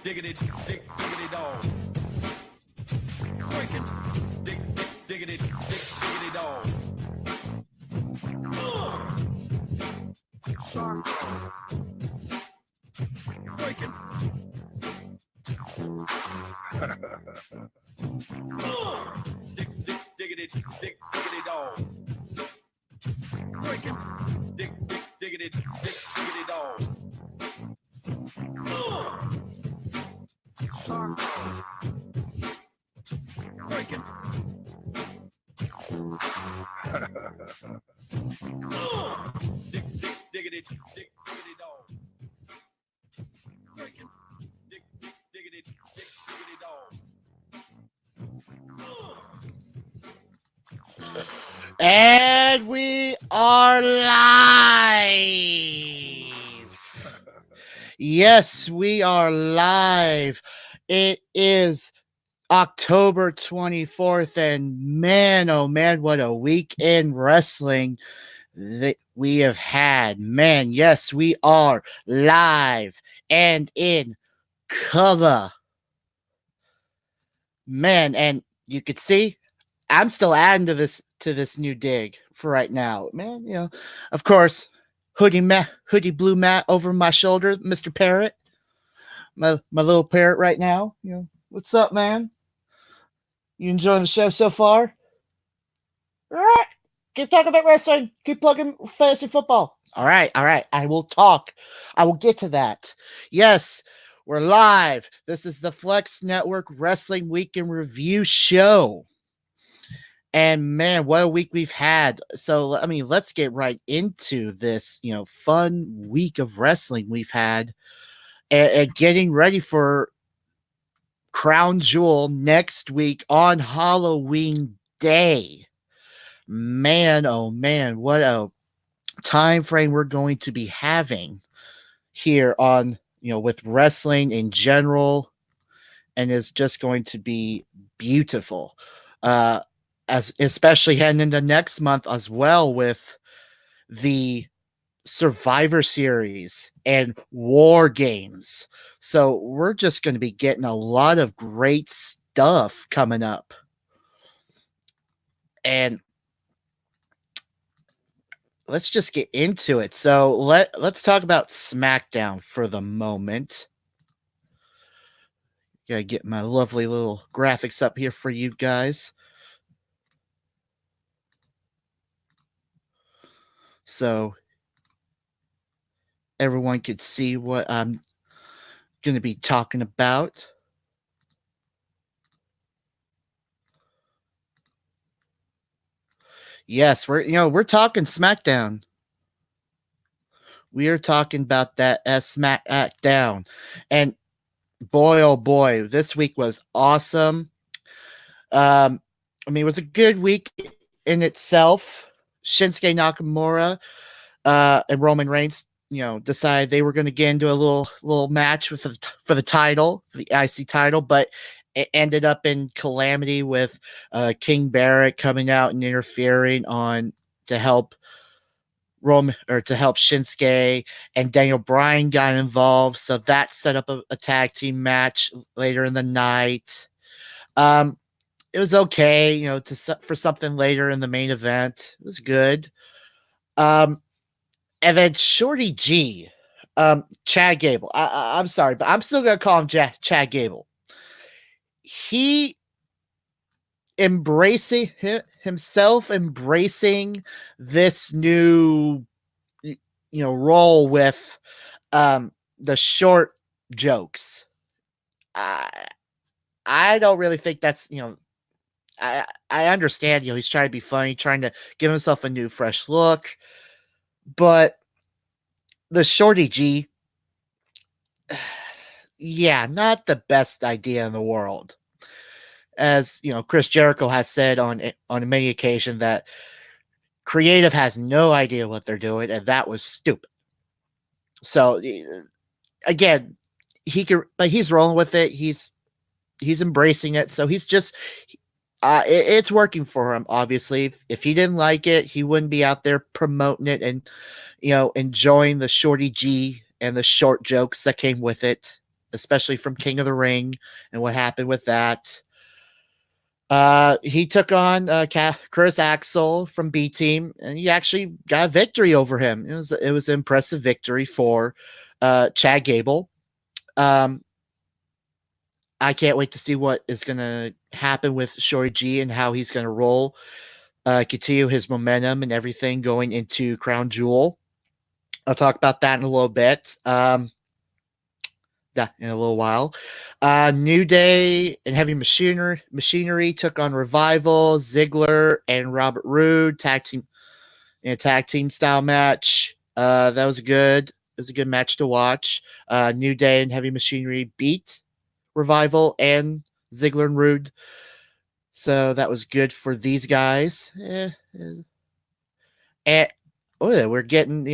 diggity, diggity dog. Breaking, diggity, diggity dog. Breaking. Diggity, diggity dog. Breaking, diggity, diggity dog. Breaking. Diggity, diggity dog. Breaking, diggity, diggity dog. And we are live. Yes, we are live. It is October 24th, and man, oh man, what a week in wrestling that we have had. Man, yes, we are live and in color. Man, and you could see I'm still adding to this new dig for right now. Man, you know, of course, hoodie blue mat over my shoulder, Mr. Parrot. My little parrot right now. You know, what's up, man? You enjoying the show so far? All right. Keep talking about wrestling. Keep plugging fantasy football. All right. I will talk. I will get to that. Yes, we're live. This is the Flex Network Wrestling Week in Review show. And man, what a week we've had. So, I mean, let's get right into this, you know, fun week of wrestling we've had and getting ready for Crown Jewel next week on Halloween Day. Man, oh man, what a time frame we're going to be having here on, you know, with wrestling in general, and it's just going to be beautiful. As especially heading into next month as well with the Survivor Series and Wargames. So we're just going to be getting a lot of great stuff coming up. And let's just get into it. So let's talk about Smackdown for the moment. Gotta get my lovely little graphics up here for you guys. So everyone could see what I'm going to be talking about. Yes, we're talking SmackDown. We are talking about that Smackdown. And boy, oh boy, this week was awesome. I mean, it was a good week in itself. Shinsuke Nakamura and Roman Reigns, you know, decided they were going to get into a little match for the title, for the IC title, but it ended up in calamity with King Barrett coming out and interfering to help Roman, or to help Shinsuke, and Daniel Bryan got involved, so that set up a tag team match later in the night. It was okay, you know, for something later in the main event. It was good. And then Shorty G, Chad Gable. I'm sorry, but I'm still gonna call him Chad Gable. He embracing this new, you know, role with the short jokes. I don't really think that's, you know, I understand, you know, he's trying to be funny, trying to give himself a new, fresh look, but the Shorty G, yeah, not the best idea in the world. As you know, Chris Jericho has said on many occasions that creative has no idea what they're doing, and that was stupid. So again, but he's rolling with it. He's embracing it. So he's just, it's working for him. Obviously, if he didn't like it, he wouldn't be out there promoting it and, you know, enjoying the Shorty G and the short jokes that came with it. especially from King of the Ring and what happened with that. He took on Chris Axel from B Team, and he actually got a victory over him. It was an impressive victory for Chad Gable. I can't wait to see what is going to happen with Shorty G and how he's going to roll, continue his momentum and everything going into Crown Jewel. I'll talk about that in a little bit. In a little while. New Day and Heavy Machinery took on Revival, Ziggler, and Robert Roode tag team style match. That was good. It was a good match to watch. New Day and Heavy Machinery beat Revival and Ziggler and Roode. So that was good for these guys. And we're getting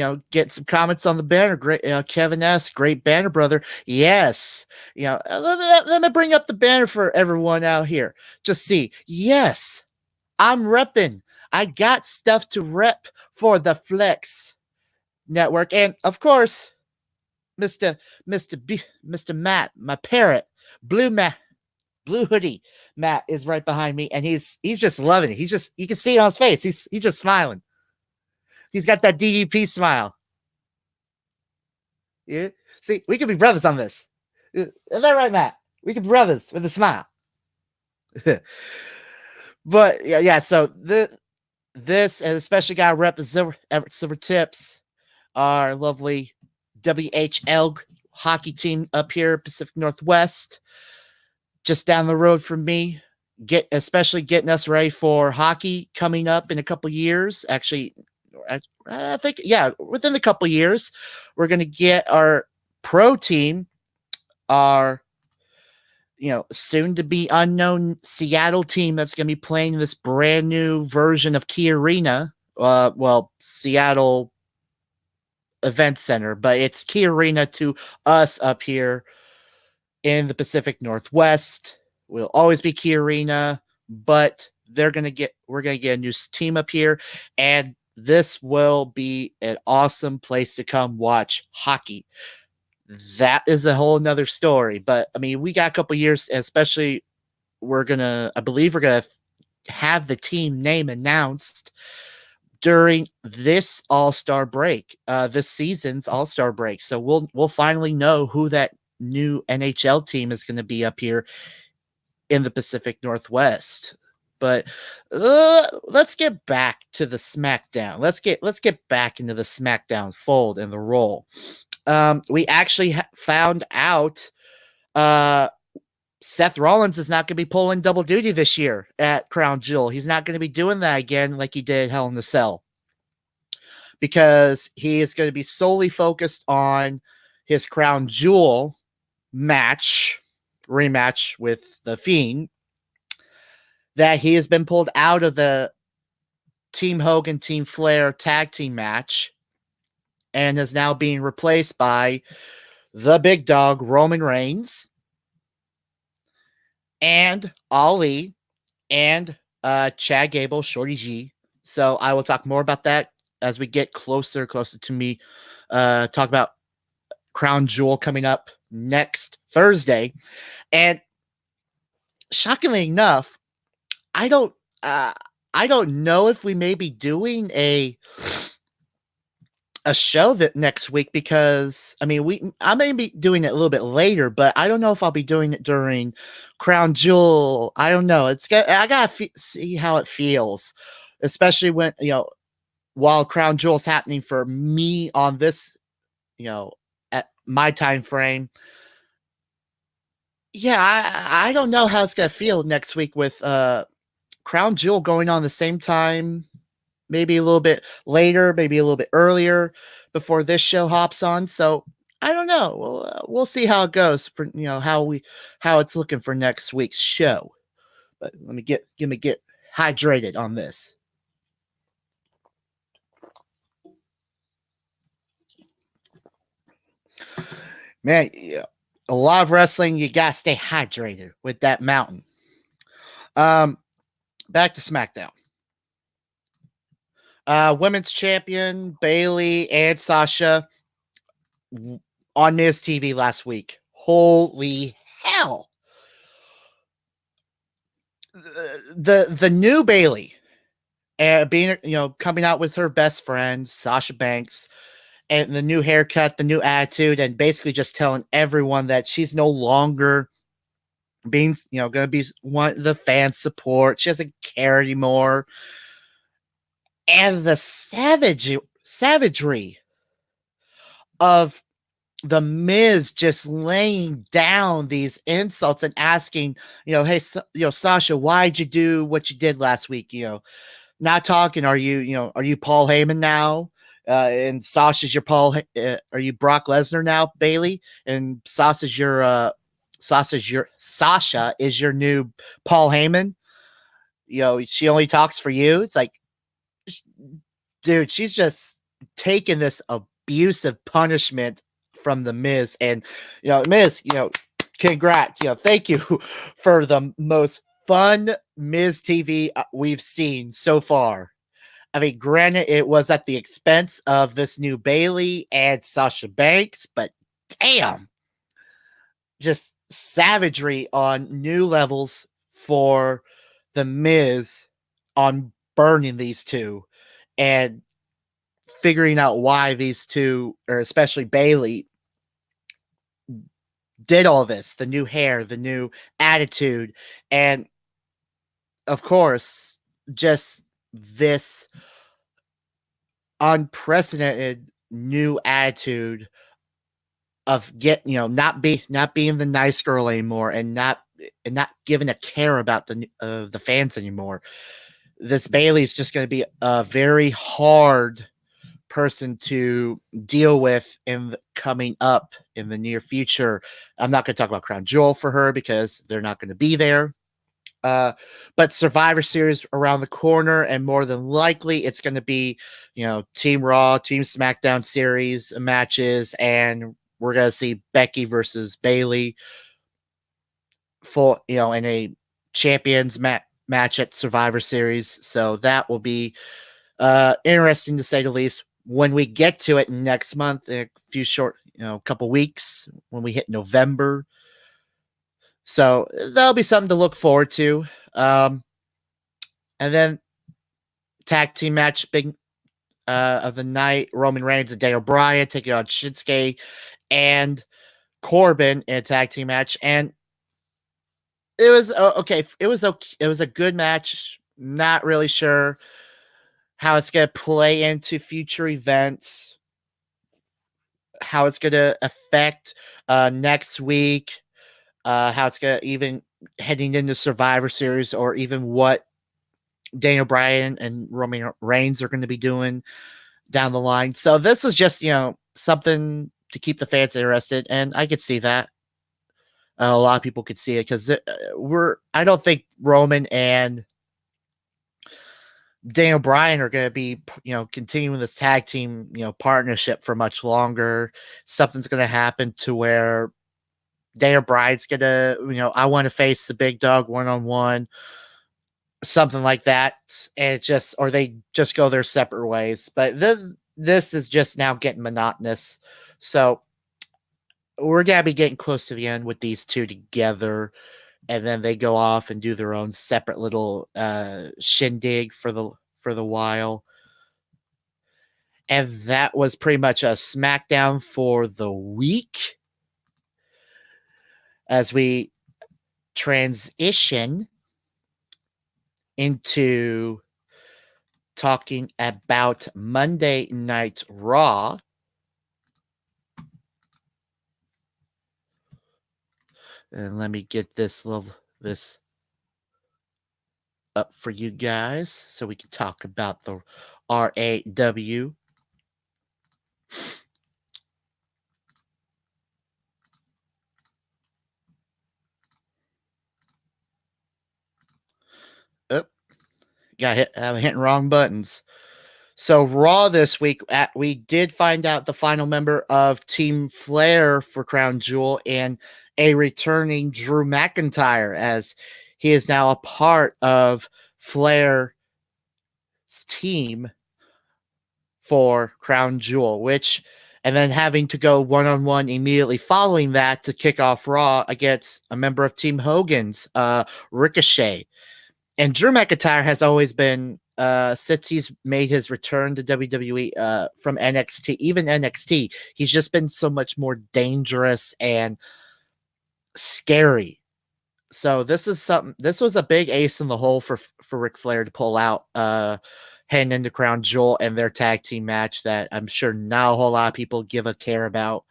some comments on the banner. Great, Kevin S. Great banner, brother. Yes, let me bring up the banner for everyone out here. Just see. Yes, I'm repping. I got stuff to rep for the Flex Network, and of course, Mr. Matt, my parrot, Blue Hoodie Matt is right behind me, and he's just loving it. You can see it on his face. He's just smiling. He's got that DDP smile. Yeah. See, we can be brothers on this. Is that right, Matt? We can be brothers with a smile. But yeah. So this, and especially got to rep the Silver Tips, our lovely WHL hockey team up here, Pacific Northwest, just down the road from me. Especially getting us ready for hockey coming up in a couple years. Actually, I think, within a couple years, we're going to get our pro team, our, soon to be unknown Seattle team that's going to be playing this brand new version of Key Arena. Seattle Event Center, but it's Key Arena to us up here in the Pacific Northwest. Will always be Key Arena, but we're going to get a new team up here, and this will be an awesome place to come watch hockey. That is a whole nother story. But I mean, we got a couple years, especially I believe we're going to have the team name announced during this All-Star break, this season's All-Star break. So we'll finally know who that new NHL team is going to be up here in the Pacific Northwest. But let's get back to the SmackDown. Let's get back into the SmackDown fold and the role. We actually found out Seth Rollins is not going to be pulling double duty this year at Crown Jewel. He's not going to be doing that again like he did at Hell in a Cell, because he is going to be solely focused on his Crown Jewel rematch with The Fiend, that he has been pulled out of the Team Hogan, Team Flair tag team match and is now being replaced by the big dog, Roman Reigns, and Ali, and Chad Gable, Shorty G. So I will talk more about that as we get closer to me. Talk about Crown Jewel coming up next Thursday. And shockingly enough, I don't know if we may be doing a show that next week, because I mean I may be doing it a little bit later, but I don't know if I'll be doing it during Crown Jewel. I don't know. I gotta see how it feels, especially when while Crown Jewel's happening for me on this, at my time frame. Yeah, I don't know how it's gonna feel next week with Crown Jewel going on the same time, maybe a little bit later, maybe a little bit earlier before this show hops on. So I don't know. We'll see how it goes for how it's looking for next week's show. But let me get hydrated on this. Man, a lot of wrestling, you gotta stay hydrated with that mountain. Back to SmackDown. Women's champion Bayley and Sasha on Miz TV last week. Holy hell. The new Bailey, being, coming out with her best friend, Sasha Banks, and the new haircut, the new attitude, and basically just telling everyone that she's no longer being, going to be one the fan support. She doesn't care anymore. And the savagery of the Miz just laying down these insults and asking, hey, Sasha, why'd you do what you did last week? Not talking. Are you Paul Heyman now? And Sasha's your are you Brock Lesnar now, Bailey? And Sasha is your new Paul Heyman. She only talks for you. It's like, dude, she's just taking this abusive punishment from the Miz. And, Miz, congrats. Thank you for the most fun Miz TV we've seen so far. I mean, granted, it was at the expense of this new Bailey and Sasha Banks, but damn, just savagery on new levels for the Miz on burning these two and figuring out why these two, or especially Bailey, did all this, the new hair, the new attitude, and of course, just this unprecedented new attitude of not being the nice girl anymore, and not giving a care about the fans anymore. This Bailey is just going to be a very hard person to deal with coming up in the near future. I'm not going to talk about Crown Jewel for her because they're not going to be there. But Survivor Series around the corner, and more than likely it's going to be, Team Raw, Team SmackDown series matches, and we're going to see Becky versus Bailey in a champions match at Survivor Series. So that will be interesting to say the least when we get to it next month, a few couple weeks when we hit November. So that'll be something to look forward to. And then tag team match of the night, Roman Reigns and Daniel Bryan taking on Shinsuke and Corbin in a tag team match. And it was okay. It was okay. It was a good match. Not really sure how it's going to play into future events, how it's going to affect next week, how it's going to even heading into Survivor Series, or even what Daniel Bryan and Roman Reigns are going to be doing down the line. So this is just, something to keep the fans interested. And I could see that. A lot of people could see it because I don't think Roman and Daniel Bryan are going to be, continuing this tag team, partnership for much longer. Something's going to happen to where Daniel Bryan's going to, I want to face the big dog one-on-one, something like that. And or they just go their separate ways. But this is just now getting monotonous. So we're going to be getting close to the end with these two together. And then they go off and do their own separate little shindig for the while. And that was pretty much a SmackDown for the week. As we transition into talking about Monday Night Raw. And let me get this up for you guys so we can talk about the RAW. I'm hitting wrong buttons. So Raw this week, we did find out the final member of Team Flair for Crown Jewel and a returning Drew McIntyre, as he is now a part of Flair's team for Crown Jewel, which, and then having to go one-on-one immediately following that to kick off Raw against a member of Team Hogan's, Ricochet. And Drew McIntyre has always been, since he's made his return to WWE from NXT, even NXT, he's just been so much more dangerous and scary. So this is something. This was a big ace in the hole for Ric Flair to pull out, heading into Crown Jewel and their tag team match that I'm sure not a whole lot of people give a care about,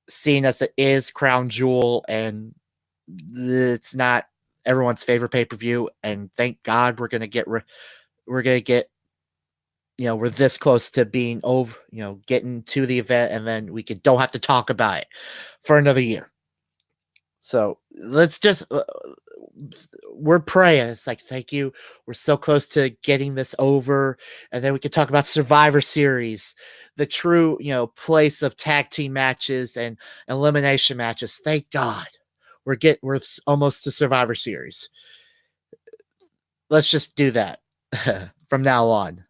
seeing as it is Crown Jewel and it's not everyone's favorite pay-per-view. And thank God we're gonna get, we're this close to being over, getting to the event, and then we don't have to talk about it for another year. So let's just, we're praying. It's like, thank you. We're so close to getting this over. And then we can talk about Survivor Series, the true, place of tag team matches and elimination matches. Thank God we're almost to Survivor Series. Let's just do that from now on.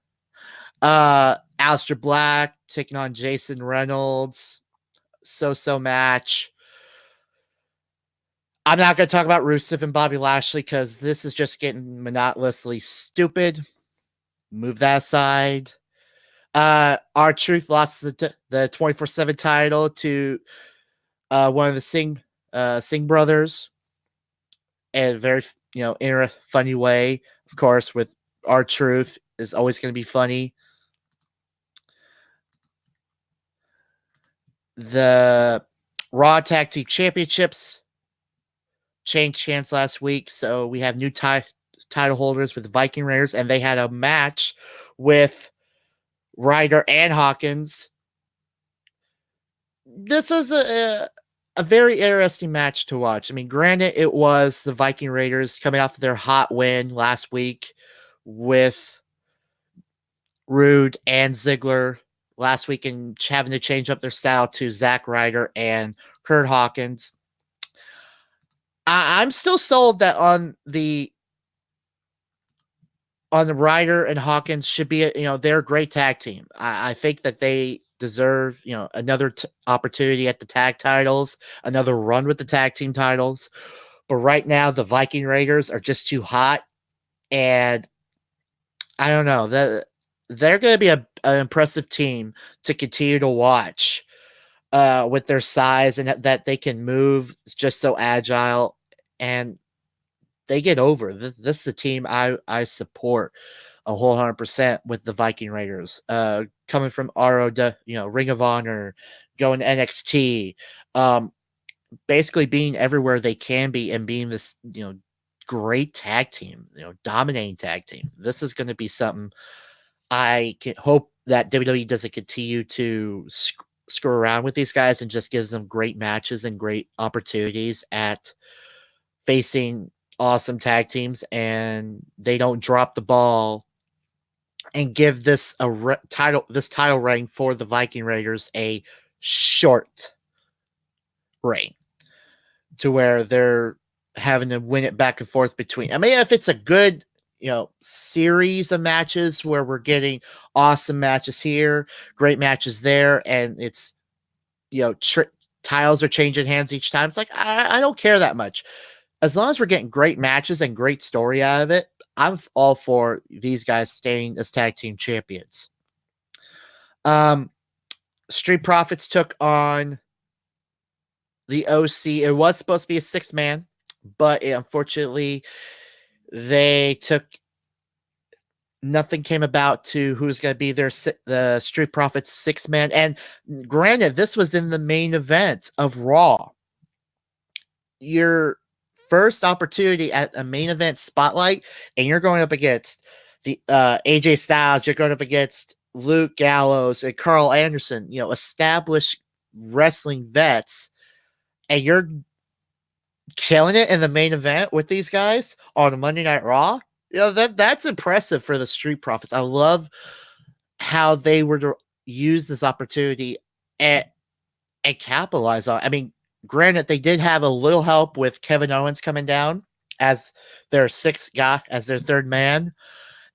Aleister Black taking on Jason Reynolds. So match. I'm not going to talk about Rusev and Bobby Lashley because this is just getting monotonously stupid. Move that aside. R-Truth lost the 24/7 title to one of the Singh brothers in a very, in a funny way. Of course, with R-Truth is always going to be funny. The Raw Tag Team Championships changed hands last week, so we have new title holders with the Viking Raiders, and they had a match with Ryder and Hawkins. This is a very interesting match to watch. I mean, granted, it was the Viking Raiders coming off of their hot win last week with Rude and Ziggler last week, and having to change up their style to Zack Ryder and Kurt Hawkins. I'm still sold that on the Ryder and Hawkins should be, they're a great tag team. I think that they deserve, another opportunity at the tag titles, another run with the tag team titles. But right now, the Viking Raiders are just too hot, and I don't know, they're going to be an impressive team to continue to watch. With their size and that they can move, it's just so agile, and they get over. This is a team I support a whole 100% with the Viking Raiders. Coming from ROW, Ring of Honor, going to NXT, basically being everywhere they can be and being this, great tag team, dominating tag team. This is going to be something I can hope that WWE doesn't continue to screw around with these guys and just gives them great matches and great opportunities at facing awesome tag teams, and they don't drop the ball and give this title reign for the Viking Raiders a short reign to where they're having to win it back and forth between. I mean, if it's a good, series of matches where we're getting awesome matches here, great matches there, and it's, titles are changing hands each time. It's like, I don't care that much. As long as we're getting great matches and great story out of it, I'm all for these guys staying as tag team champions. Street Profits took on the OC. It was supposed to be a 6-man, but unfortunately, nothing came about to who's going to be the Street Profits 6-man. And granted, this was in the main event of Raw. Your first opportunity at a main event spotlight, and you're going up against the AJ Styles, you're going up against Luke Gallows and Carl Anderson, established wrestling vets, and you're killing it in the main event with these guys on a Monday Night Raw. That's impressive for the Street Profits. I love how they were to use this opportunity and capitalize on. I mean, granted, they did have a little help with Kevin Owens coming down as their 6th guy, as their 3rd man,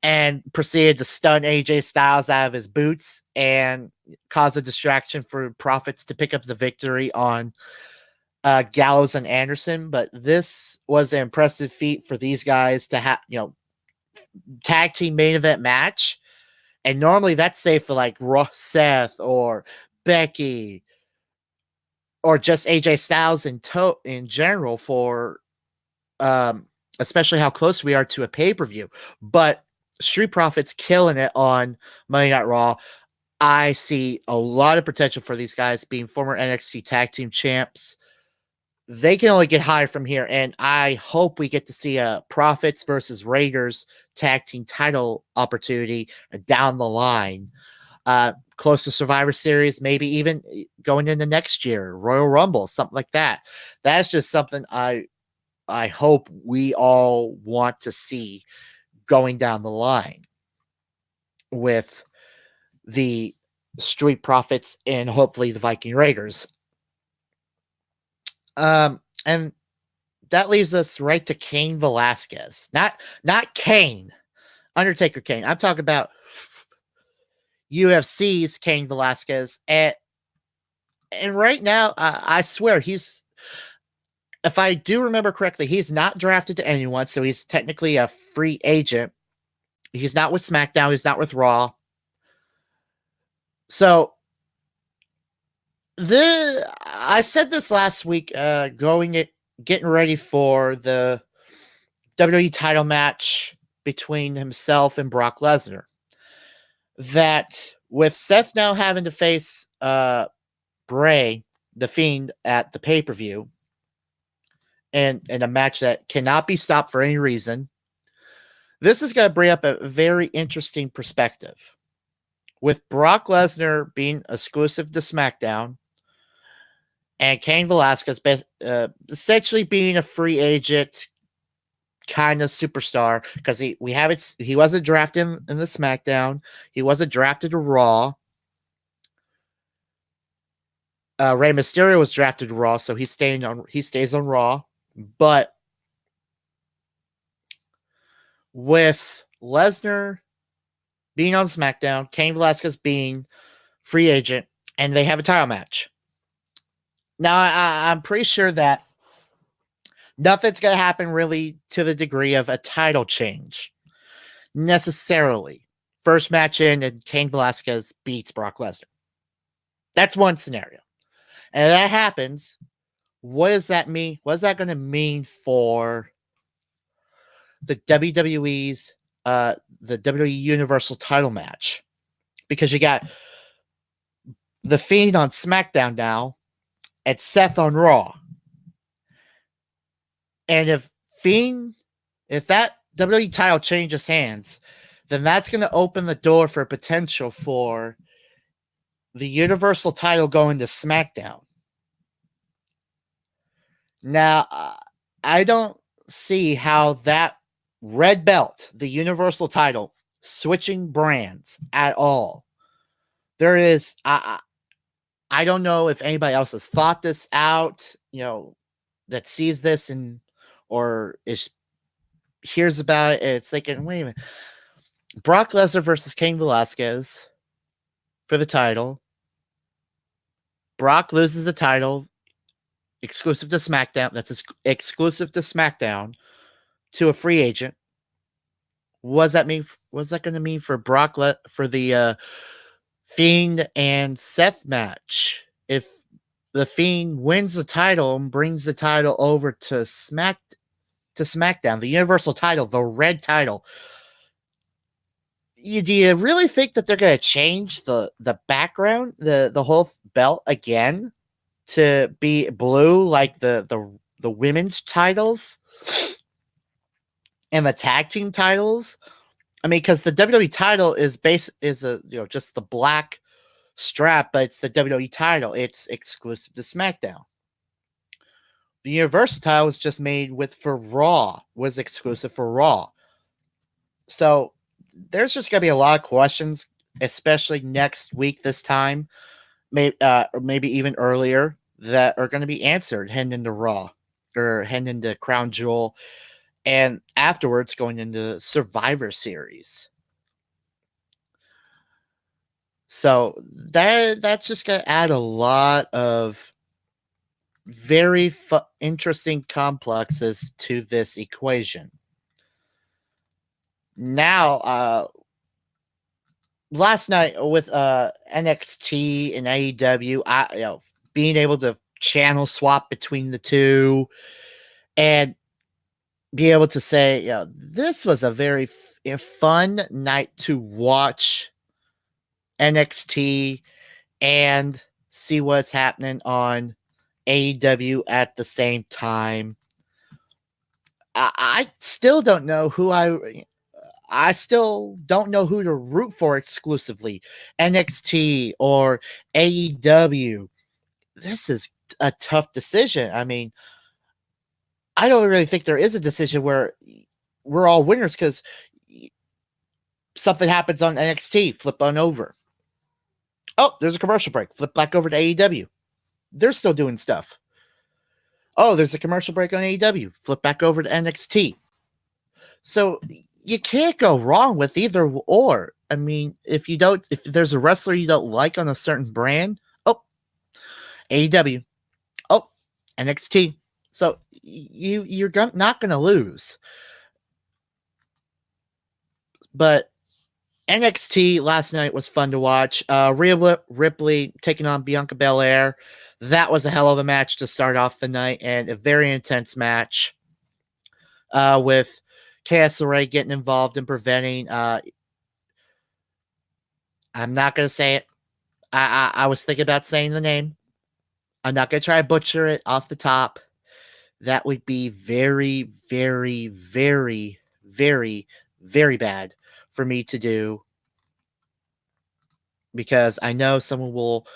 and proceeded to stun AJ Styles out of his boots and, cause a distraction for Profits to pick up the victory on Gallows and Anderson. But this was an impressive feat for these guys to have, tag team main event match. And normally that's safe for like Seth or Becky or just AJ Styles in general for especially how close we are to a pay-per-view. But Street Profits killing it on Monday Night Raw. I see a lot of potential for these guys being former NXT tag team champs. They can only get higher from here, and I hope we get to see a Profits versus Raiders tag team title opportunity down the line. Close to Survivor Series, maybe even going into next year, Royal Rumble, something like that. That's just something I hope we all want to see going down the line with the Street Profits and hopefully the Viking Raiders. And that leaves us right to Cain Velasquez. Not Kane, Undertaker Kane. I'm talking about UFC's Cain Velasquez. And right now, I swear he's, if I do remember correctly, he's not drafted to anyone, so he's technically a free agent. He's not with SmackDown. He's not with Raw. So I said this last week, getting ready for the WWE title match between himself and Brock Lesnar, that with Seth now having to face Bray, the Fiend, at the pay-per-view, and a match that cannot be stopped for any reason, this is going to bring up a very interesting perspective. With Brock Lesnar being exclusive to SmackDown, and Cain Velasquez essentially being a free agent kind of superstar, because he wasn't drafted in the SmackDown, he wasn't drafted to Raw. Rey Mysterio was drafted to Raw, so he stays on Raw. But with Lesnar being on SmackDown, Cain Velasquez being free agent, and they have a title match. Now, I'm pretty sure that nothing's going to happen really to the degree of a title change, necessarily. First match in, and Cain Velasquez beats Brock Lesnar. That's one scenario. And if that happens, what does that mean? What is that going to mean for the WWE's, the WWE Universal title match? Because you got the Fiend on SmackDown now, and Seth on Raw. And if that WWE title changes hands, then that's going to open the door for potential for the Universal title going to SmackDown. Now, I don't see how that red belt, the Universal title, switching brands at all. There is, I don't know if anybody else has thought this out, that sees this or hears about it. It's thinking, wait a minute, Brock Lesnar versus Cain Velasquez for the title. Brock loses the title, exclusive to SmackDown. That's exclusive to SmackDown, to a free agent. What does that mean? What's that going to mean for Brock for the Fiend and Seth match? If the Fiend wins the title and brings the title over to SmackDown, the Universal title, the red title, do you really think that they're going to change the background, the whole belt again to be blue like the women's titles and the tag team titles? I mean, because the WWE title is just the black strap, but it's the WWE title. It's exclusive to SmackDown. The Universal title was just made for Raw, was exclusive for Raw. So there's just gonna be a lot of questions, especially next week this time, or maybe even earlier, that are going to be answered heading into Raw or heading into Crown Jewel, and afterwards going into Survivor Series. So that's just gonna add a lot of very interesting complexes to this equation. Now, last night with NXT and AEW, being able to channel swap between the two and be able to say, this was a very fun night to watch NXT and see what's happening on AEW at the same time. I still don't know who I still don't know who to root for exclusively, NXT or AEW. This is a tough decision. I mean, I don't really think there is a decision where we're all winners because something happens on NXT, flip on over. Oh, there's a commercial break. Flip back over to AEW. They're still doing stuff. Oh, there's a commercial break on AEW. Flip back over to NXT. So you can't go wrong with either or. I mean, if there's a wrestler you don't like on a certain brand, oh, AEW. Oh, NXT. So you're not going to lose. But NXT last night was fun to watch. Rhea Ripley taking on Bianca Belair. That was a hell of a match to start off the night, and a very intense match with Candice LeRae getting involved in preventing. I'm not going to say it. I was thinking about saying the name. I'm not going to try to butcher it off the top. That would be very, very, very, very, very bad for me to do. Because I know someone will,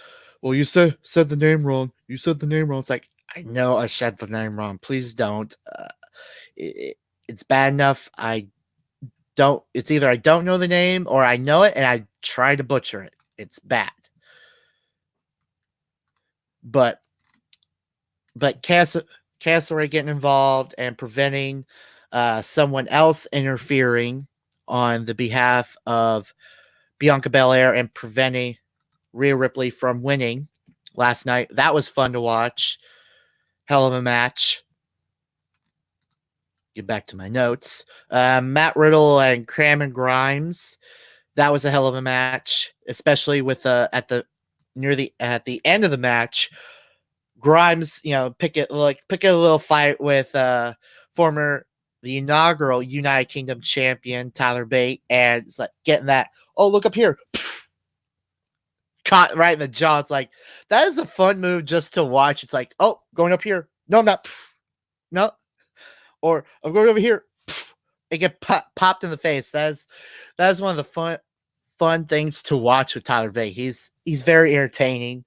well, you said the name wrong. You said the name wrong. It's like, I know I said the name wrong. Please don't. It's bad enough. It's either I don't know the name or I know it and I try to butcher it. It's bad. But Candice LeRae getting involved and preventing someone else interfering on the behalf of Bianca Belair and preventing Rhea Ripley from winning last night. That was fun to watch. Hell of a match. Get back to my notes. Matt Riddle and Cameron Grimes. That was a hell of a match, especially with at the end of the match. Grimes, pick a little fight with the inaugural United Kingdom champion Tyler Bate, and it's like getting that. Oh, look up here. Caught right in the jaw. It's like, that is a fun move just to watch. It's like, oh, going up here. No, I'm not. No. Or I'm going over here. It get popped in the face. That is one of the fun things to watch with Tyler Bate. He's very entertaining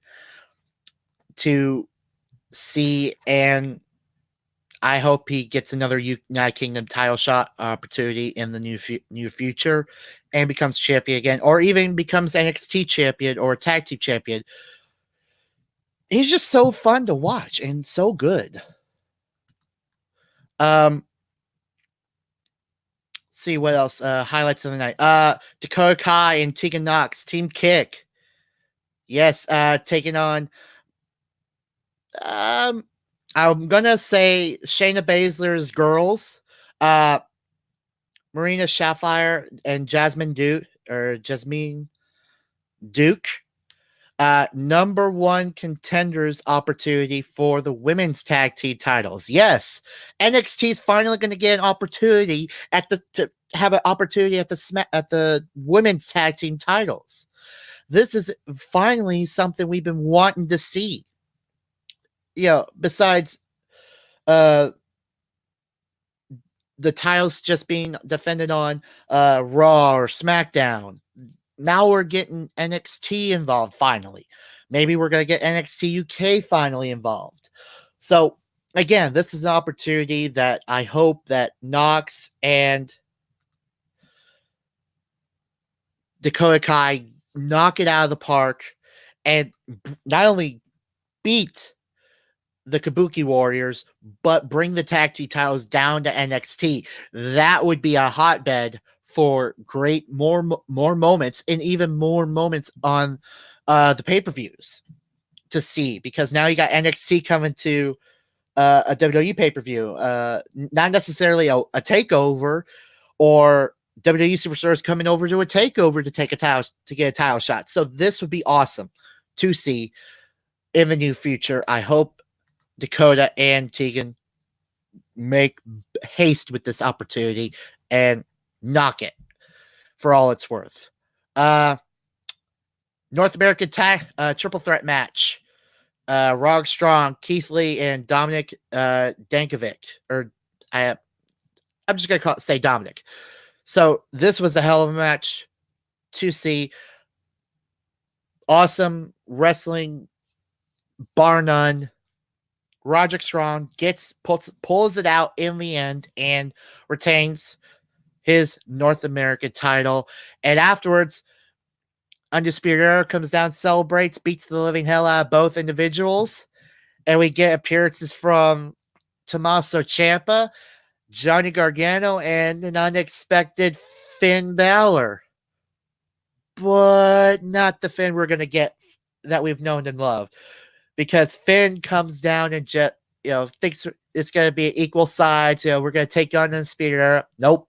to see, and I hope he gets another United Kingdom title shot opportunity in the near future and becomes champion again, or even becomes NXT champion or tag team champion. He's just so fun to watch and so good. See what else. Highlights of the night. Dakota Kai and Tegan Nox, Team Kick. Yes, taking on I'm gonna say Shayna Baszler's girls, Marina Shafir and Jasmine Duke, number one contenders opportunity for the women's tag team titles. Yes, NXT is finally going to get an opportunity at the women's tag team titles. This is finally something we've been wanting to see. Besides the titles just being defended on Raw or SmackDown. Now we're getting NXT involved finally. Maybe we're going to get NXT UK finally involved. So, again, this is an opportunity that I hope that Nox and Dakota Kai knock it out of the park and not only beat the Kabuki Warriors, but bring the tag team titles down to NXT. That would be a hotbed for great more moments and even more moments on the pay-per-views to see, because now you got NXT coming to a WWE pay-per-view, not necessarily a takeover, or WWE superstars coming over to a takeover to take a title, to get a title shot. So this would be awesome to see in the new future. I hope Dakota and Tegan make haste with this opportunity and knock it for all it's worth. North American triple threat match. Rog Strong, Keith Lee, and Dominic Dankovic. Or I'm just gonna say Dominic. So this was a hell of a match to see. Awesome wrestling, bar none. Roderick Strong pulls it out in the end and retains his North American title. And afterwards, Undisputed Era comes down, celebrates, beats the living hell out of both individuals. And we get appearances from Tommaso Ciampa, Johnny Gargano, and an unexpected Finn Balor. But not the Finn we're going to get that we've known and loved. Because Finn comes down and just, thinks it's going to be equal sides. We're going to take on Undisputed Era. Nope.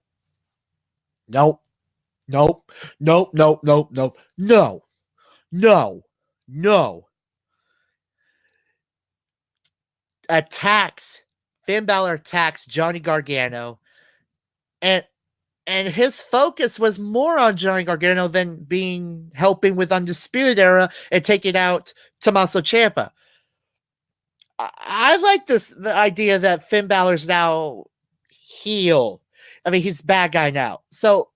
Finn Balor attacks Johnny Gargano, and his focus was more on Johnny Gargano than helping with Undisputed Era and taking out Tommaso Ciampa. I like the idea that Finn Balor's now heel. I mean, he's bad guy now. So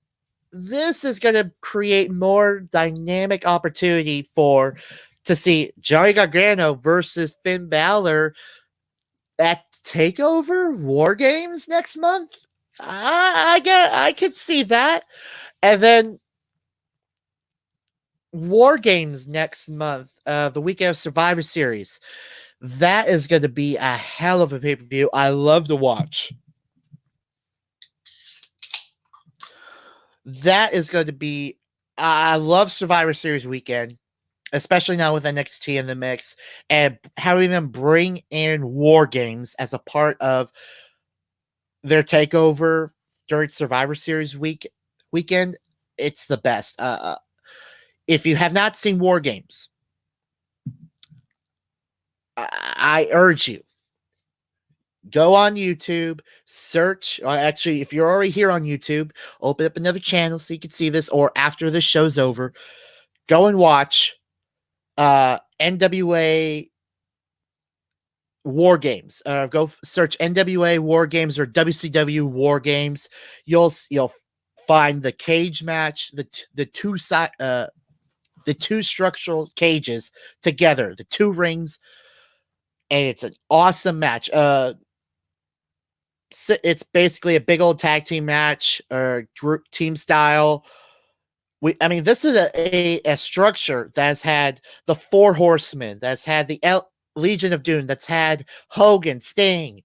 this is going to create more dynamic opportunity to see Johnny Gargano versus Finn Balor at TakeOver Wargames next month. I could see that. And then Wargames next month, the weekend of Survivor Series. That is going to be a hell of a pay-per-view. I love to watch. That is going to be... I love Survivor Series weekend, especially now with NXT in the mix, and having them bring in Wargames as a part of their takeover during Survivor Series weekend. It's the best. If you have not seen Wargames, I urge you, go on YouTube, search, or actually, if you're already here on YouTube, open up another channel so you can see this, or after the show's over, go and watch NWA Wargames. Go search NWA Wargames or WCW Wargames. You'll find the cage match, the two structural cages together, the two rings, and it's an awesome match. It's basically a big old tag team match, or group team style. This is a structure that's had the Four Horsemen, that's had the Legion of Doom, that's had Hogan, Sting,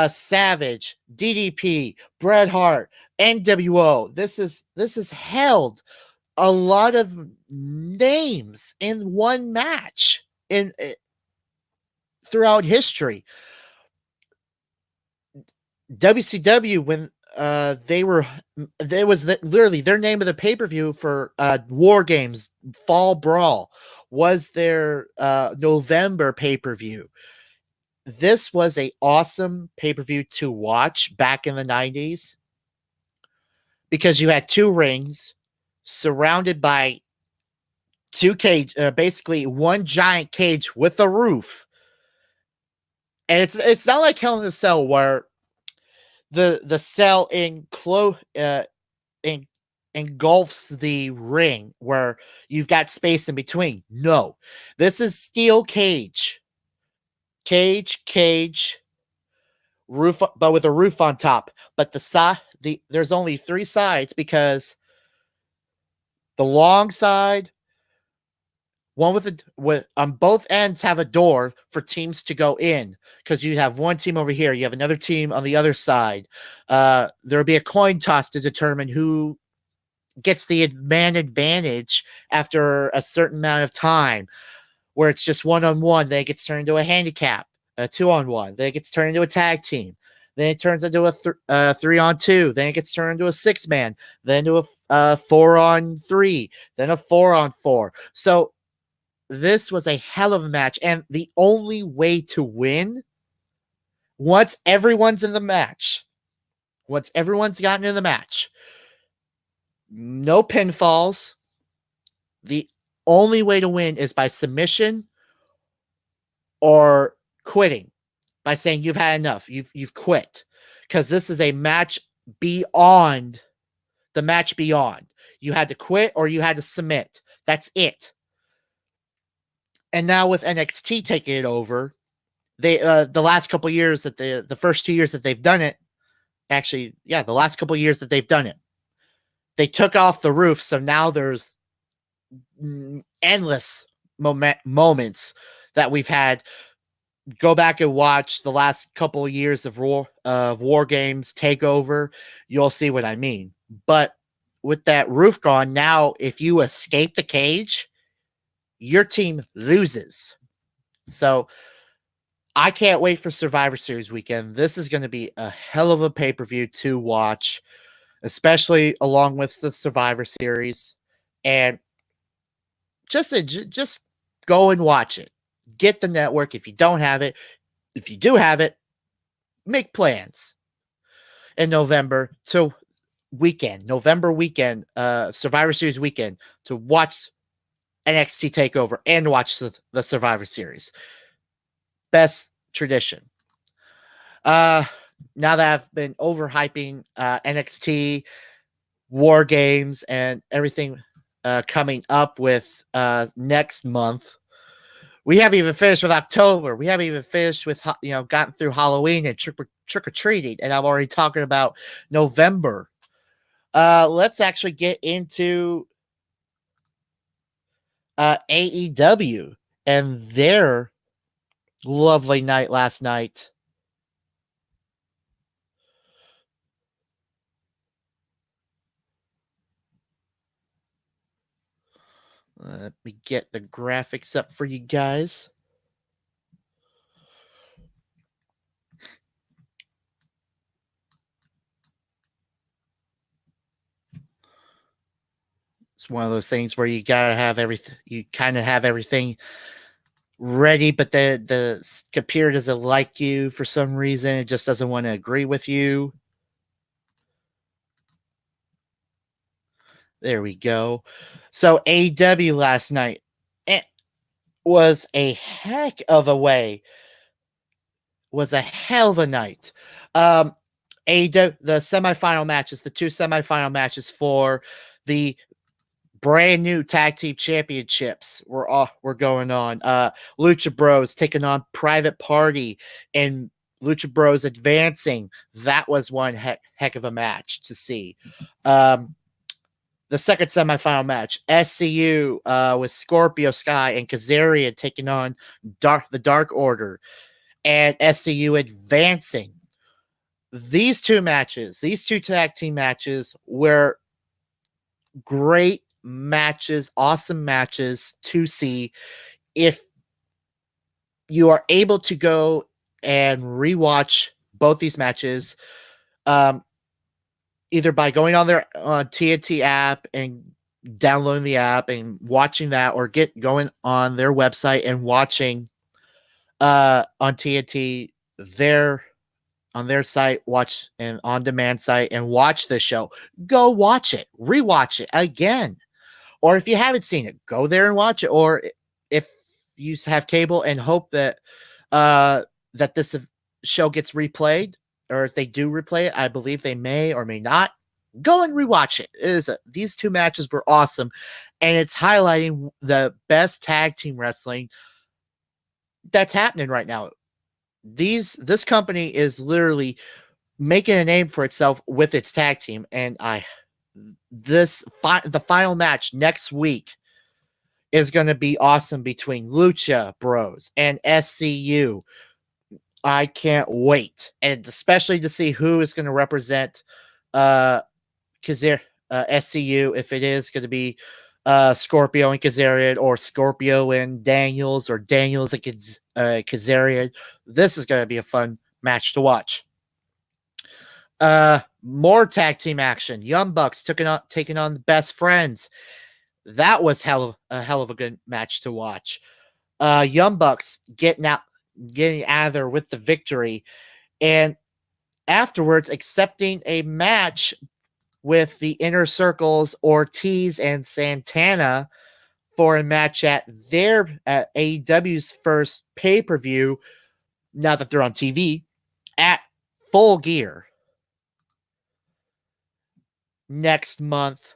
Savage, DDP, Bret Hart, NWO. This has held a lot of names in one match throughout history. WCW, when literally their name of the pay-per-view for Wargames Fall Brawl was their November pay-per-view. This was a awesome pay-per-view to watch back in the 90s, because you had two rings surrounded by two cage, basically one giant cage with a roof. And it's not like Hell in a Cell where the cell engulfs the ring where you've got space in between. No, this is steel cage, roof, but with a roof on top. But there's only three sides, because the long side One with on both ends have a door for teams to go in, because you have one team over here, you have another team on the other side. There'll be a coin toss to determine who gets the advantage after a certain amount of time, where it's just 1-on-1, then it gets turned into a handicap, a 2-on-1, then it gets turned into a tag team, then it turns into a 3-on-2, then it gets turned into a 6-man, then to a 4-on-3, then a 4-on-4. So this was a hell of a match, and the only way to win, once everyone's in the match, once everyone's gotten in the match, no pinfalls. The only way to win is by submission or quitting, by saying you've had enough, you've quit, because this is a match beyond the match beyond. You had to quit or you had to submit. That's it. And now with NXT taking it over, they the last couple years that the first 2 years that they've done it, actually, yeah, the last couple years that they've done it, they took off the roof. So now there's endless moments that we've had. Go back and watch the last couple of years of Wargames Takeover. You'll see what I mean. But with that roof gone, now if you escape the cage, your team loses. So I can't wait for Survivor Series weekend. This is going to be a hell of a pay-per-view to watch, especially along with the Survivor Series. And just go and watch it. Get the network if you don't have it. If you do have it, make plans in November November weekend, Survivor Series weekend, to watch NXT TakeOver and watch the Survivor Series. Best tradition. Now that I've been overhyping NXT, War Games, and everything coming up with next month, we haven't even finished with October. We haven't even finished with, gotten through Halloween and trick-or-treating, and I'm already talking about November. Let's actually get into AEW and their lovely night last night. Let me get the graphics up for you guys. It's one of those things where you gotta have everything. You kind of have everything ready, but the computer doesn't like you for some reason. It just doesn't want to agree with you. There we go. So AEW last night, it was a heck of a way. Was a hell of a night. AEW, the semifinal matches, the two semifinal matches for the brand new tag team championships were going on. Lucha Bros taking on Private Party, and Lucha Bros advancing. That was one heck of a match to see. The second semifinal match, SCU with Scorpio Sky and Kazarian taking on the Dark Order, and SCU advancing. These two tag team matches, were great matches, awesome matches to see. If you are able to go and rewatch both these matches, either by going on their TNT app and downloading the app and watching that, or going on their website and watching on TNT on their site, watch an on-demand site, and watch the show. Go watch it, rewatch it again. Or if you haven't seen it, go there and watch it. Or if you have cable and hope that that this show gets replayed, or if they do replay it, I believe they may or may not, go and rewatch it. These two matches were awesome, and it's highlighting the best tag team wrestling that's happening right now. This company is literally making a name for itself with its tag team, and the final match next week is going to be awesome between Lucha Bros and SCU. I can't wait, and especially to see who is going to represent SCU, if it is going to be Scorpio and Kazarian, or Scorpio and Daniels, or Daniels and Kazarian. This is going to be a fun match to watch. More tag team action. Young Bucks taking on the Best Friends. That was a hell of a good match to watch. Young Bucks getting out of there with the victory, and afterwards accepting a match with the Inner Circles, Ortiz and Santana, for a match at AEW's first pay-per-view, now that they're on TV, at Full Gear next month.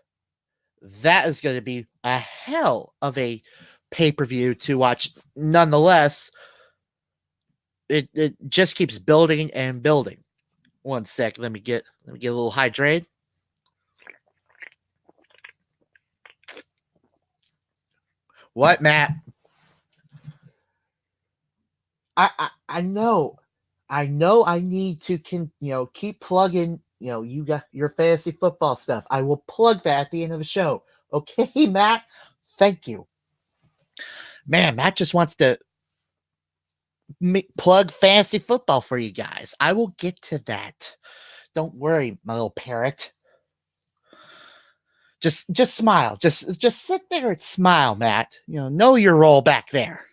That is going to be a hell of a pay-per-view to watch. Nonetheless, it just keeps building and building. One sec, let me get a little hydrated. What, Matt? I know I need to keep plugging, you got your fantasy football stuff. I will plug that at the end of the show. Okay, Matt? Thank you. Man, Matt just wants to plug fantasy football for you guys. I will get to that. Don't worry, my little parrot. Just smile. Just sit there and smile, Matt. Know your role back there.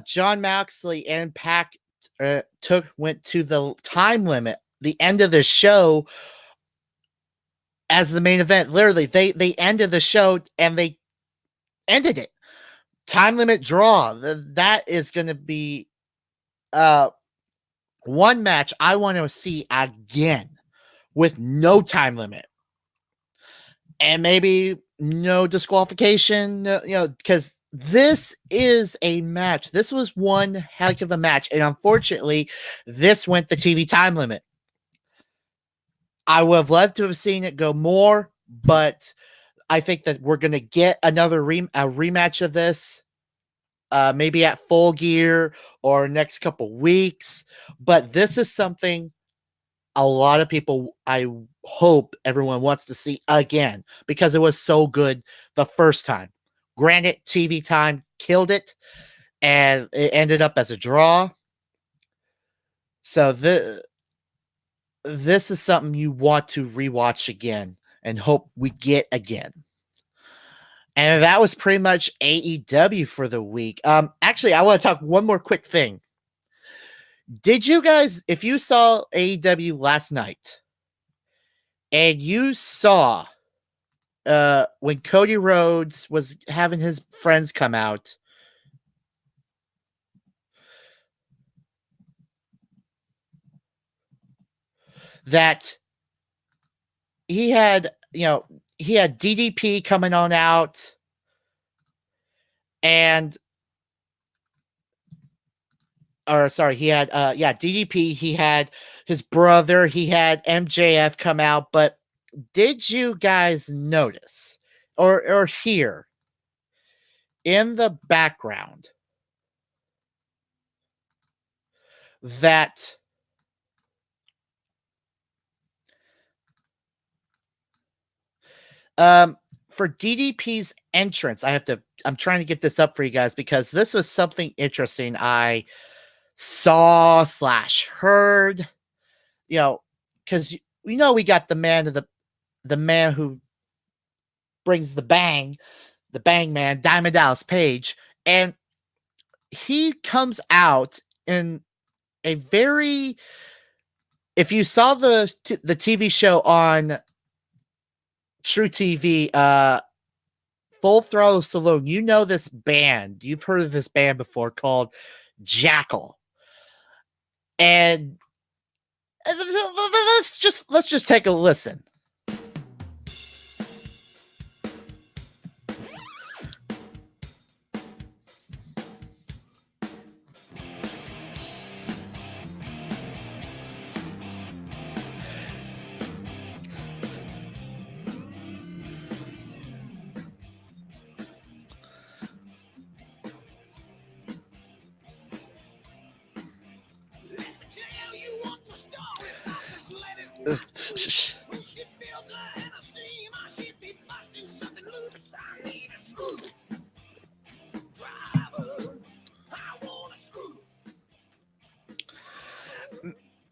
John Moxley and Pac went to the time limit, the end of the show, as the main event. Literally, they ended the show and they ended it. Time limit draw. That is going to be one match I want to see again with no time limit, and maybe no disqualification. Because this is a match. This was one heck of a match, and unfortunately, this went the TV time limit. I would have loved to have seen it go more, but I think that we're going to get another rematch of this, maybe at Full Gear or next couple weeks. But this is something a lot of people, I hope everyone wants to see again, because it was so good the first time. Granted, TV time killed it, and it ended up as a draw. So this is something you want to rewatch again and hope we get again. And that was pretty much AEW for the week. Actually, I want to talk one more quick thing. Did you guys, if you saw AEW last night and you saw when Cody Rhodes was having his friends come out, that he had DDP coming on out, and he had DDP, he had his brother, he had MJF come out. But did you guys notice or hear in the background that for DDP's entrance, I'm trying to get this up for you guys, because this was something interesting I saw / heard, because we got the man who brings the bang man, Diamond Dallas Page, and he comes out in a very, if you saw the TV show on True TV, Full Throttle Saloon, this band, you've heard of this band before, called Jackal. And let's just take a listen. When she builds her and a steam, I should be busting something loose. I need a screw driver. I want a screw.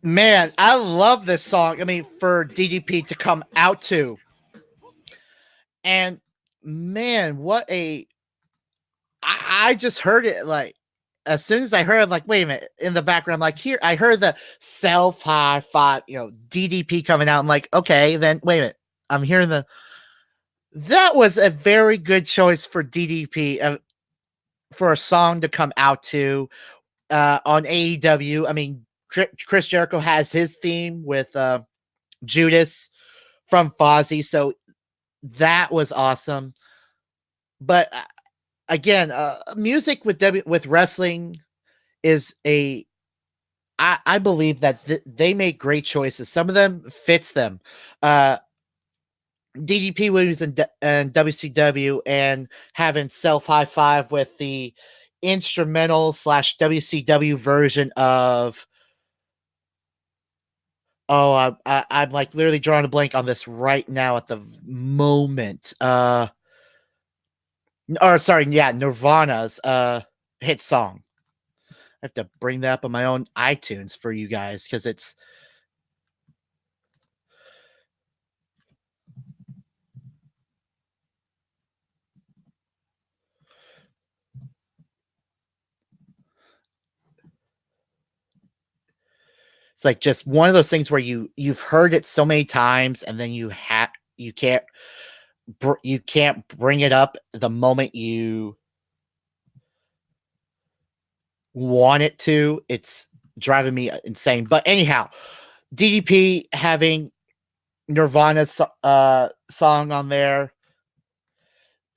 Man, I love this song. I mean, for DDP to come out to. And man, what a I just heard it like as soon as I heard it, I'm like, wait a minute, in the background, I'm like, here, I heard the self high five, DDP coming out. I'm like, okay, then wait a minute. I'm hearing that was a very good choice for DDP for a song to come out to on AEW. I mean, Chris Jericho has his theme with Judas from Fozzy, so that was awesome. But again, music with wrestling is I believe that they make great choices. Some of them fits them. DDP was in WCW and having Self High Five with the instrumental / WCW version of. Oh, I'm like literally drawing a blank on this right now at the moment. Nirvana's hit song. I have to bring that up on my own iTunes for you guys because it's like just one of those things where you've heard it so many times and then you can't bring it up the moment you want it to. It's driving me insane. But anyhow, DDP having Nirvana's song on there,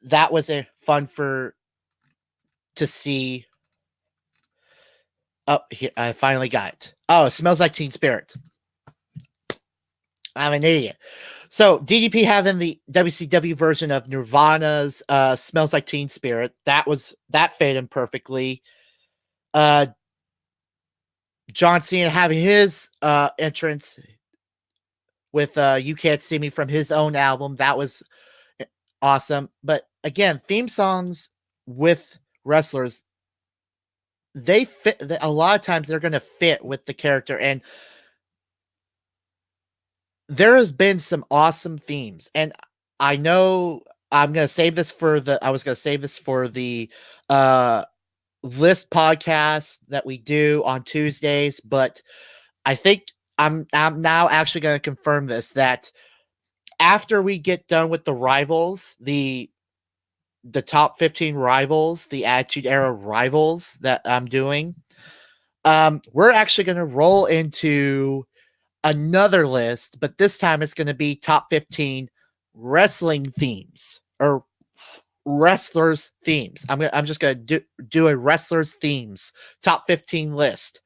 that was a fun to see. Oh, here, I finally got it. Oh, it Smells Like Teen Spirit. I'm an idiot. So DDP having the WCW version of Nirvana's Smells Like Teen Spirit, that fit in perfectly. John Cena having his entrance with You Can't See Me from his own album, that was awesome. But again, theme songs with wrestlers, they fit. A lot of times they're going to fit with the character, and there has been some awesome themes. And I know I'm going to save this for the list podcast that we do on Tuesdays, but I think I'm now actually going to confirm this, that after we get done with the rivals, the top 15 rivals, the Attitude Era rivals that I'm doing, we're actually going to roll into another list, but this time it's going to be top 15 wrestling themes or wrestlers themes. I'm just going to do a wrestlers themes top 15 list.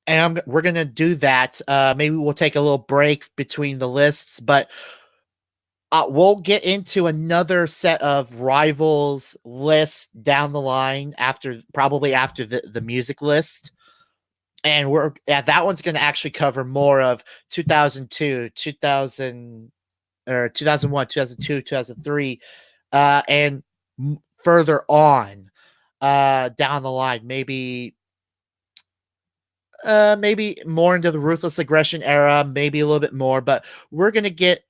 And we're going to do that. Maybe we'll take a little break between the lists, but we'll get into another set of rivals lists down the line probably after the music list. And that one's going to actually cover more of 2002, 2001, 2002, 2003, and further on down the line. Maybe more into the Ruthless Aggression era, maybe a little bit more, but we're going to get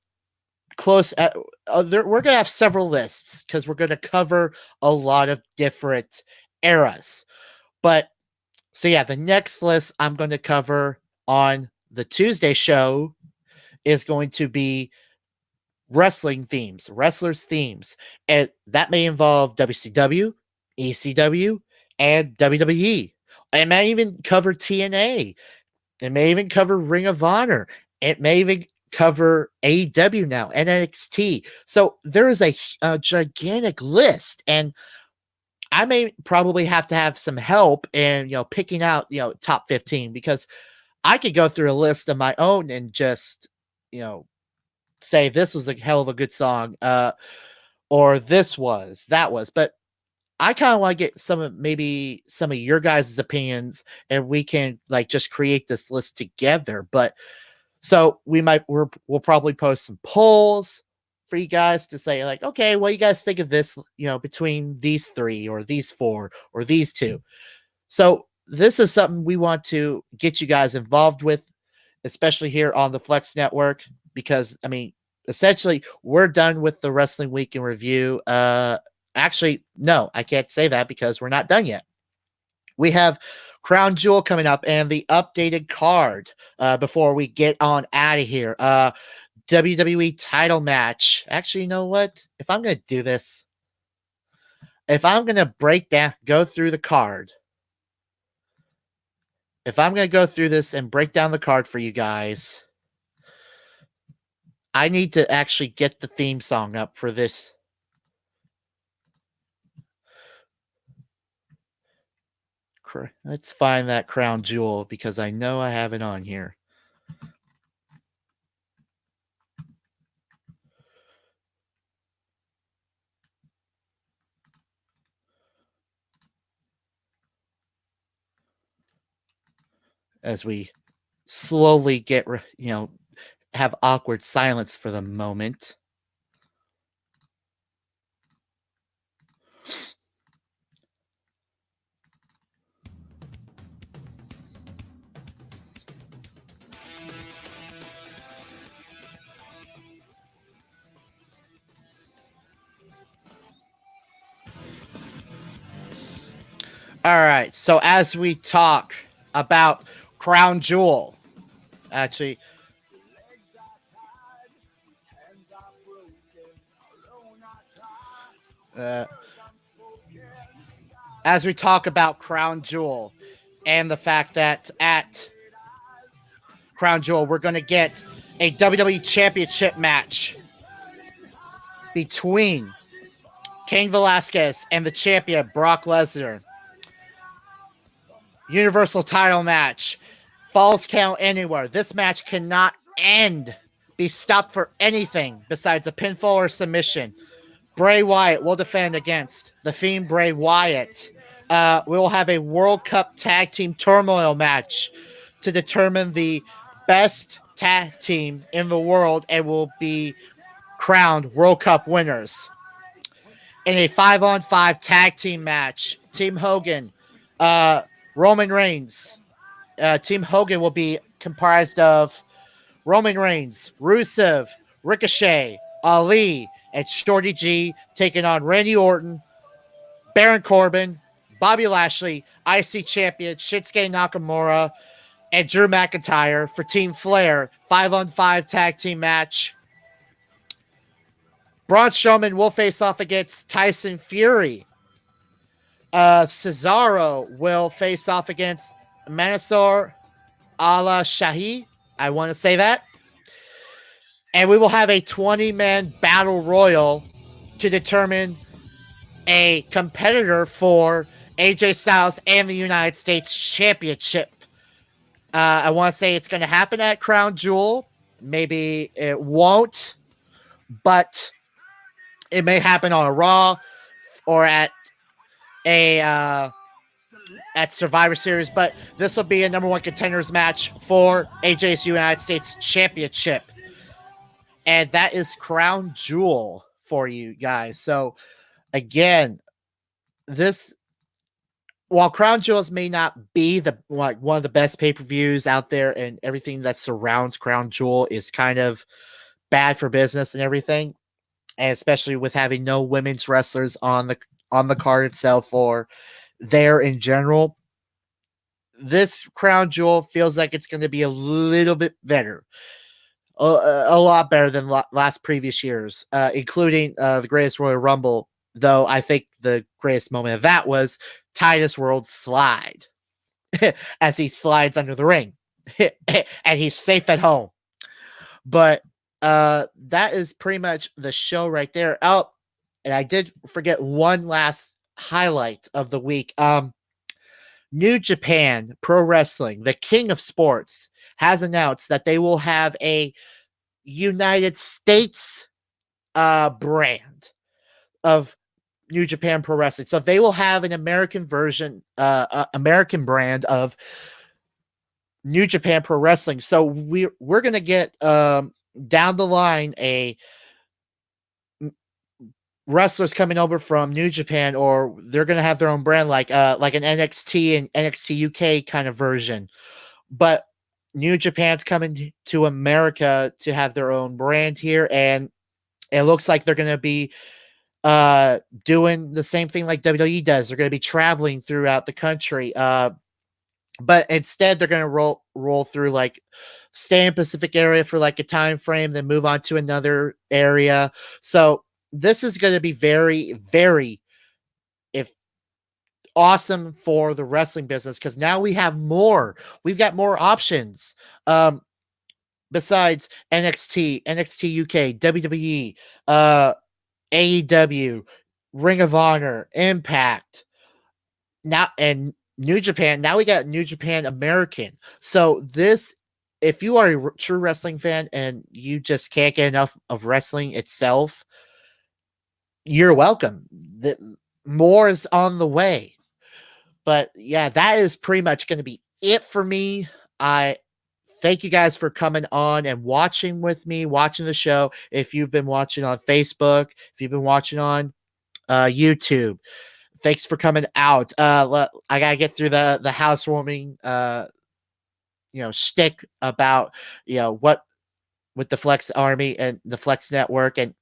close we're going to have several lists because we're going to cover a lot of different eras. But so yeah, the next list I'm going to cover on the Tuesday show is going to be wrestling themes, wrestlers themes, and that may involve WCW, ECW, and WWE. It may even cover TNA. It may even cover Ring of Honor. It may even cover AEW now, NXT. So there is a gigantic list, and I may probably have to have some help in picking out top 15, because I could go through a list of my own and just say this was a hell of a good song, or that was, but I kind of want to get some of your guys' opinions, and we can just create this list together. But So we'll probably post some polls for you guys to say, like, okay, what do you guys think of this, between these three or these four or these two. So this is something we want to get you guys involved with, especially here on the Flex Network, because essentially we're done with the Wrestling Week in Review. Actually, no, I can't say that because we're not done yet. We have Crown Jewel coming up and the updated card before we get on out of here. WWE title match. Actually, you know what? If I'm going to do this, if I'm going to go through the card, if I'm going to go through this and break down the card for you guys, I need to actually get the theme song up for this. Let's find that Crown Jewel because I know I have it on here. As we slowly have awkward silence for the moment. All right, so as we talk about Crown Jewel, actually, as we talk about Crown Jewel and the fact that at Crown Jewel, we're going to get a WWE Championship match between Cain Velasquez and the champion, Brock Lesnar. Universal title match. Falls count anywhere. This match cannot be stopped for anything besides a pinfall or submission. Bray Wyatt will defend against The Fiend Bray Wyatt. We will have a World Cup Tag Team Turmoil match to determine the best tag team in the world and will be crowned World Cup winners. In a 5-on-5 tag team match, Team Hogan, Roman Reigns. Team Hogan will be comprised of Roman Reigns, Rusev, Ricochet, Ali, and Shorty G taking on Randy Orton, Baron Corbin, Bobby Lashley, IC Champion Shinsuke Nakamura, and Drew McIntyre for Team Flair 5-on-5 tag team match. Braun Strowman will face off against Tyson Fury. Cesaro will face off against Mansoor Al-Shahi. I want to say that. And we will have a 20-man battle royal to determine a competitor for AJ Styles and the United States Championship. I want to say it's going to happen at Crown Jewel. Maybe it won't, but it may happen on a Raw or at Survivor Series. But this will be a number one contenders match for AJ's United States Championship. And that is Crown Jewel for you guys. So again, while Crown Jewels may not be one of the best pay-per-views out there, and everything that surrounds Crown Jewel is kind of bad for business and everything, and especially with having no women's wrestlers on the card itself or there in general, this Crown Jewel feels like it's going to be a little bit better. A lot better than last previous years, including the Greatest Royal Rumble, though I think the greatest moment of that was Titus World's slide as he slides under the ring and he's safe at home. But that is pretty much the show right there. Oh, and I did forget one last highlight of the week. New Japan Pro Wrestling, the king of sports, has announced that they will have a United States brand of New Japan Pro Wrestling. So they will have an American version, American brand of New Japan Pro Wrestling. So they will have an American version, American brand of New Japan Pro Wrestling. So we're gonna get down the line a wrestlers coming over from New Japan, or they're gonna have their own brand, like an NXT and NXT UK kind of version. But New Japan's coming to America to have their own brand here, and it looks like they're gonna be doing the same thing like WWE does. They're gonna be traveling throughout the country. But instead they're going to roll through, like, stay in Pacific area for like a time frame, then move on to another area. So this is going to be very, very if awesome for the wrestling business, because now we've got more options. Besides NXT, NXT UK, WWE, AEW, Ring of Honor, Impact, now, and New Japan. Now we got New Japan American. So this, if you are a true wrestling fan and you just can't get enough of wrestling itself, you're welcome. More is on the way. But yeah, that is pretty much going to be it for me. I thank you guys for coming on and watching with me, watching the show. If you've been watching on Facebook, if you've been watching on YouTube, thanks for coming out. I gotta get through the housewarming, shtick about what with the Flex Army and the Flex Network. And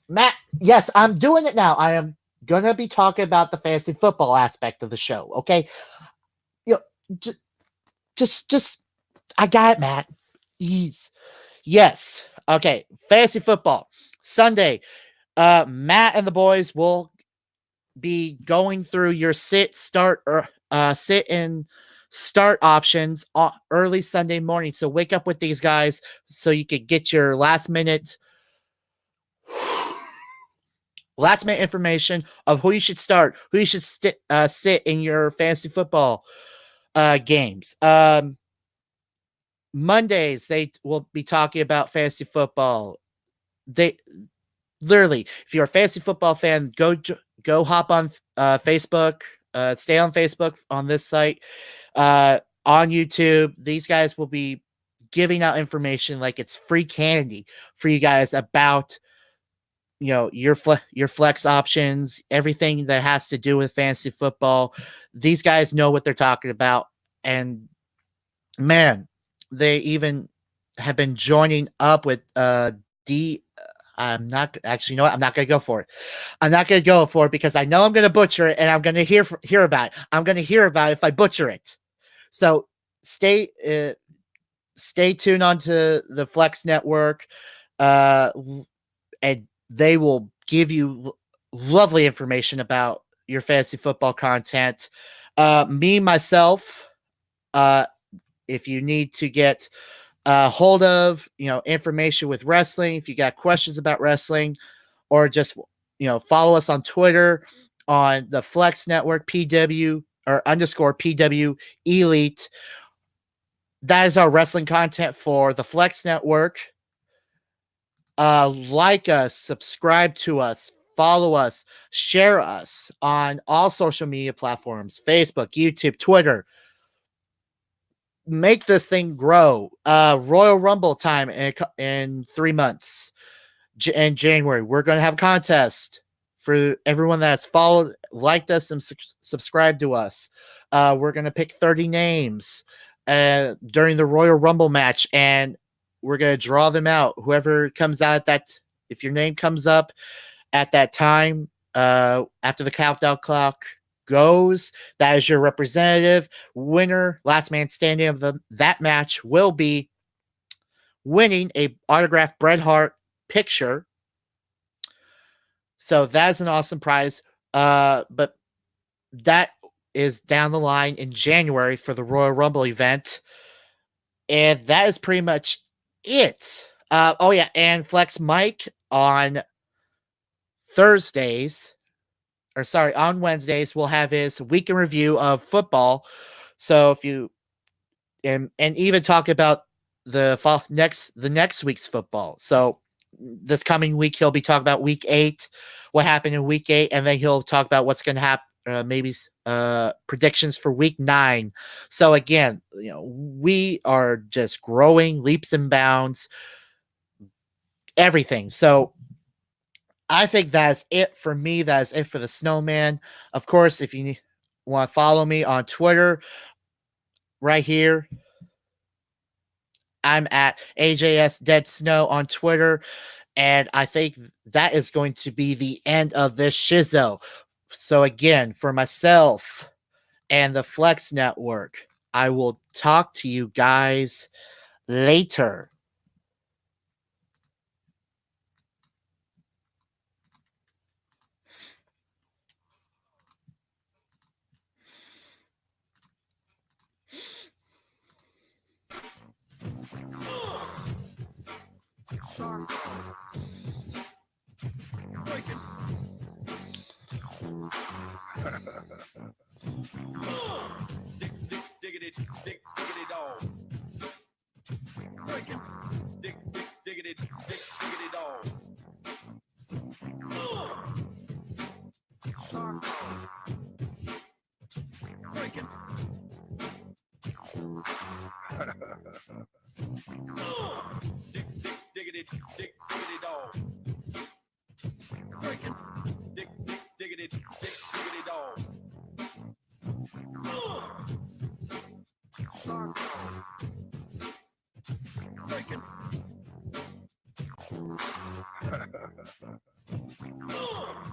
Matt, yes, I'm doing it now. I am gonna be talking about the fantasy football aspect of the show. Okay, just I got it, Matt. Ease. Yes. Okay. Fantasy football Sunday. Matt and the boys will be going through your sit and start options early Sunday morning. So wake up with these guys so you could get your last minute information of who you should start, who you should sit in your fantasy football games. Mondays they will be talking about fantasy football. They literally, if you're a fantasy football fan, go hop on Facebook, stay on Facebook on this site, on YouTube. These guys will be giving out information like it's free candy for you guys about your flex options, everything that has to do with fantasy football. These guys know what they're talking about, and man, they even have been joining up with I'm not actually, you know what? I'm not going to go for it. I'm not going to go for it because I know I'm going to butcher it, and I'm going to hear about it. I'm going to hear about it if I butcher it. So stay tuned onto the Flex Network, and they will give you lovely information about your fantasy football content. Myself, if you need to get hold of information with wrestling, if you got questions about wrestling, or just follow us on Twitter on the Flex Network PW or _PW Elite. That is our wrestling content for the Flex Network. Like us, subscribe to us, follow us, share us on all social media platforms: Facebook, YouTube, Twitter. Make this thing grow. Royal Rumble time in 3 months. In January, we're going to have a contest for everyone that's followed, liked us, and subscribed to us. We're going to pick 30 names during the Royal Rumble match, and we're going to draw them out. Whoever comes out if your name comes up at that time, after the countdown clock goes, that is your representative. Winner, last man standing of that match, will be winning a autographed Bret Hart picture. So that is an awesome prize. But that is down the line in January for the Royal Rumble event. And that is pretty much it. And Flex Mike on on Wednesdays, we'll have his week in review of football. So if you and even talk about the next week's football. So this coming week, he'll be talking about week 8, what happened in week 8, and then he'll talk about what's going to happen, maybe predictions for week 9. So again, we are just growing leaps and bounds, everything. So I think that's it for me. That is it for the SnowMan. Of course, if you want to follow me on Twitter, right here, I'm at AJS Dead Snow on Twitter. And I think that is going to be the end of this shizo. So again, for myself and the Flex Network, I will talk to you guys later. Diggity dog. Breaking. Diggity dog. Breaking. Diggity dog. Breaking. Diggity dog. Breaking.